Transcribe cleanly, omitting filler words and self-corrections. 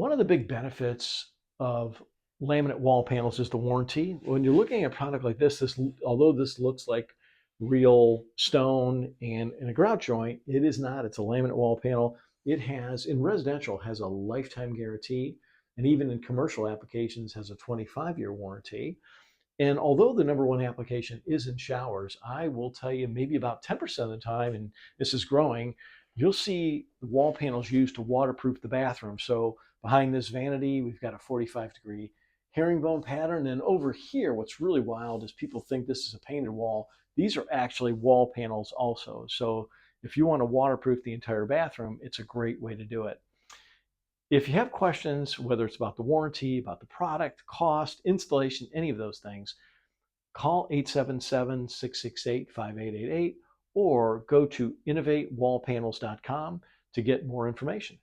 One of the big benefits of laminate wall panels is the warranty. When you're looking at a product like this, although this looks like real stone and a grout joint, it is not. It's a laminate wall panel. It has, in residential, has a lifetime guarantee, and even in commercial applications has a 25-year warranty. And although the number one application is in showers, I will tell you maybe about 10% of the time, and this is growing, you'll see the wall panels used to waterproof the bathroom. So behind this vanity, we've got a 45-degree herringbone pattern. And over here, what's really wild is people think this is a painted wall. These are actually wall panels also. So if you want to waterproof the entire bathroom, it's a great way to do it. If you have questions, whether it's about the warranty, about the product, cost, installation, any of those things, call 877-668-5888 or go to innovatewallpanels.com to get more information.